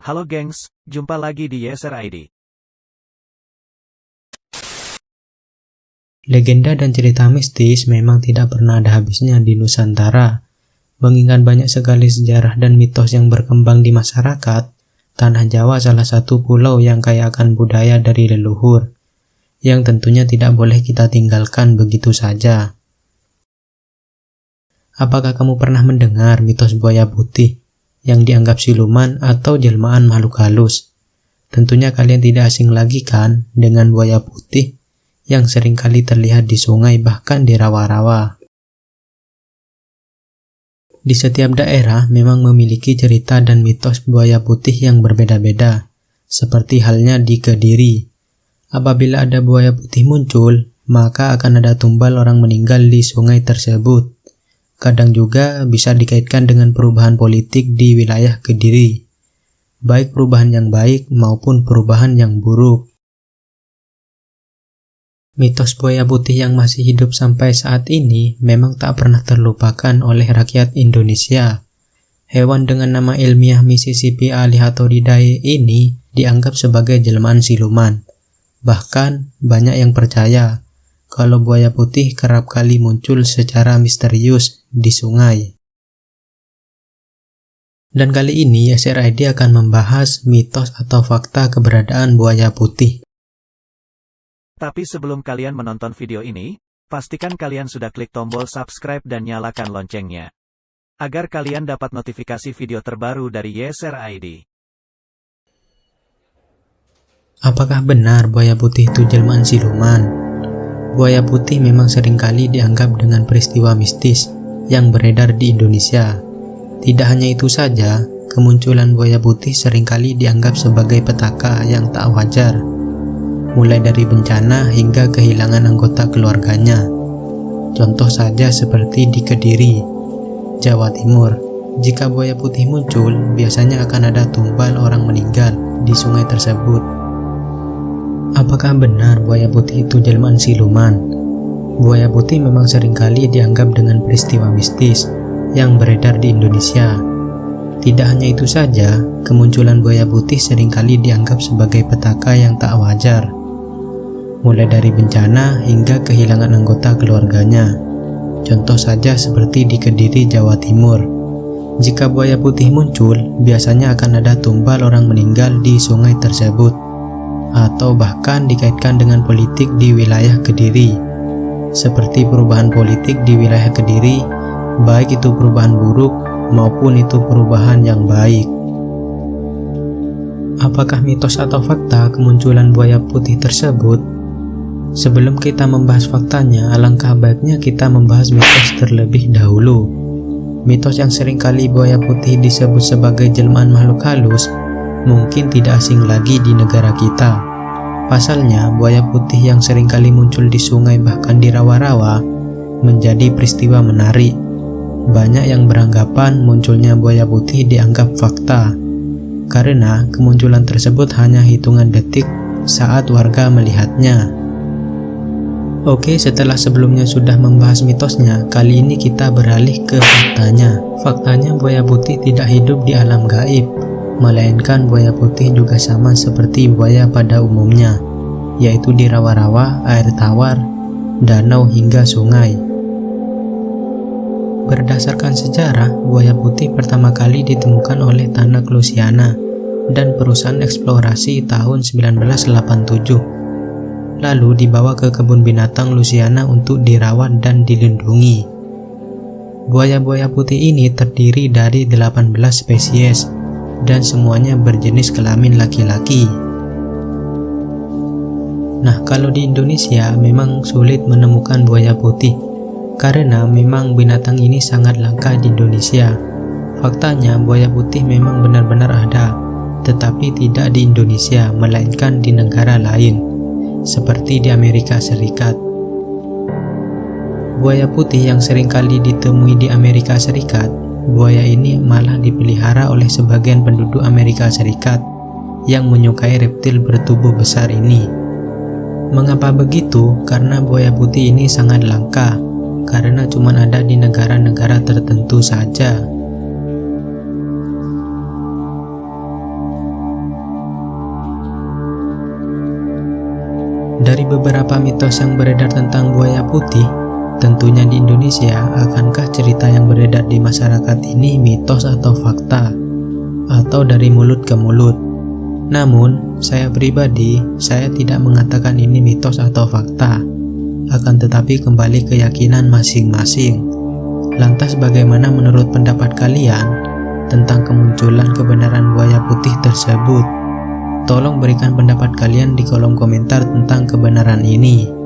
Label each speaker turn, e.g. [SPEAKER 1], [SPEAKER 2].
[SPEAKER 1] Halo gengs, jumpa lagi di Yeser ID.
[SPEAKER 2] Legenda dan cerita mistis memang tidak pernah ada habisnya di Nusantara. Mengingat banyak sekali sejarah dan mitos yang berkembang di masyarakat, Tanah Jawa salah satu pulau yang kaya akan budaya dari leluhur, yang tentunya tidak boleh kita tinggalkan begitu saja. Apakah kamu pernah mendengar mitos buaya putih yang dianggap siluman atau jelmaan makhluk halus? Tentunya kalian tidak asing lagi kan dengan buaya putih yang seringkali terlihat di sungai bahkan di rawa-rawa. Di setiap daerah memang memiliki cerita dan mitos buaya putih yang berbeda-beda, seperti halnya di Kediri. Apabila ada buaya putih muncul, maka akan ada tumbal orang meninggal di sungai tersebut. Kadang juga bisa dikaitkan dengan perubahan politik di wilayah Kediri, baik perubahan yang baik maupun perubahan yang buruk. Mitos buaya putih yang masih hidup sampai saat ini memang tak pernah terlupakan oleh rakyat Indonesia. Hewan dengan nama ilmiah Mississippi Alligatoridae ini dianggap sebagai jelmaan siluman. Bahkan banyak yang percaya kalau buaya putih kerap kali muncul secara misterius di sungai. Dan kali ini YSRID akan membahas mitos atau fakta keberadaan buaya putih.
[SPEAKER 1] Tapi sebelum kalian menonton video ini, pastikan kalian sudah klik tombol subscribe dan nyalakan loncengnya, agar kalian dapat notifikasi video terbaru dari Yeser ID.
[SPEAKER 2] Apakah benar buaya putih itu jelmaan siluman? Buaya putih memang seringkali dianggap dengan peristiwa mistis yang beredar di Indonesia. Tidak hanya itu saja, kemunculan buaya putih seringkali dianggap sebagai petaka yang tak wajar, mulai dari bencana hingga kehilangan anggota keluarganya. Contoh saja seperti di Kediri, Jawa Timur. Jika buaya putih muncul, biasanya akan ada tumbal orang meninggal di sungai tersebut. Apakah benar buaya putih itu jelmaan siluman? Buaya putih memang seringkali dianggap dengan peristiwa mistis yang beredar di Indonesia. Tidak hanya itu saja, kemunculan buaya putih seringkali dianggap sebagai petaka yang tak wajar, mulai dari bencana hingga kehilangan anggota keluarganya. Contoh saja seperti di Kediri, Jawa Timur. Jika buaya putih muncul, biasanya akan ada tumbal orang meninggal di sungai tersebut, atau bahkan dikaitkan dengan politik di wilayah Kediri, seperti perubahan politik di wilayah Kediri, baik itu perubahan buruk maupun itu perubahan yang baik. Apakah mitos atau fakta kemunculan buaya putih tersebut? Sebelum kita membahas faktanya, alangkah baiknya kita membahas mitos terlebih dahulu. Mitos yang seringkali buaya putih disebut sebagai jelmaan makhluk halus mungkin tidak asing lagi di negara kita. Pasalnya, buaya putih yang seringkali muncul di sungai bahkan di rawa-rawa menjadi peristiwa menarik. Banyak yang beranggapan munculnya buaya putih dianggap fakta, karena kemunculan tersebut hanya hitungan detik saat warga melihatnya. Oke, setelah sebelumnya sudah membahas mitosnya, kali ini kita beralih ke faktanya. Faktanya buaya putih tidak hidup di alam gaib, melainkan buaya putih juga sama seperti buaya pada umumnya, yaitu di rawa-rawa, air tawar, danau hingga sungai. Berdasarkan sejarah, buaya putih pertama kali ditemukan oleh Tanak Luciana dan perusahaan eksplorasi tahun 1987. Lalu dibawa ke kebun binatang Luciana untuk dirawat dan dilindungi. Buaya-buaya putih ini terdiri dari 18 spesies dan semuanya berjenis kelamin laki-laki. Nah, kalau di Indonesia memang sulit menemukan buaya putih karena memang binatang ini sangat langka di Indonesia. Faktanya buaya putih memang benar-benar ada, tetapi tidak di Indonesia melainkan di negara lain, seperti di Amerika Serikat. Buaya putih yang seringkali ditemui di Amerika Serikat, buaya ini malah dipelihara oleh sebagian penduduk Amerika Serikat yang menyukai reptil bertubuh besar ini. Mengapa begitu? Karena buaya putih ini sangat langka, karena cuma ada di negara-negara tertentu saja. Dari beberapa mitos yang beredar tentang buaya putih, tentunya di Indonesia, akankah cerita yang beredar di masyarakat ini mitos atau fakta, atau dari mulut ke mulut? Namun, saya pribadi, saya tidak mengatakan ini mitos atau fakta, akan tetapi kembali keyakinan masing-masing. Lantas bagaimana menurut pendapat kalian tentang kemunculan kebenaran buaya putih tersebut? Tolong berikan pendapat kalian di kolom komentar tentang kebenaran ini.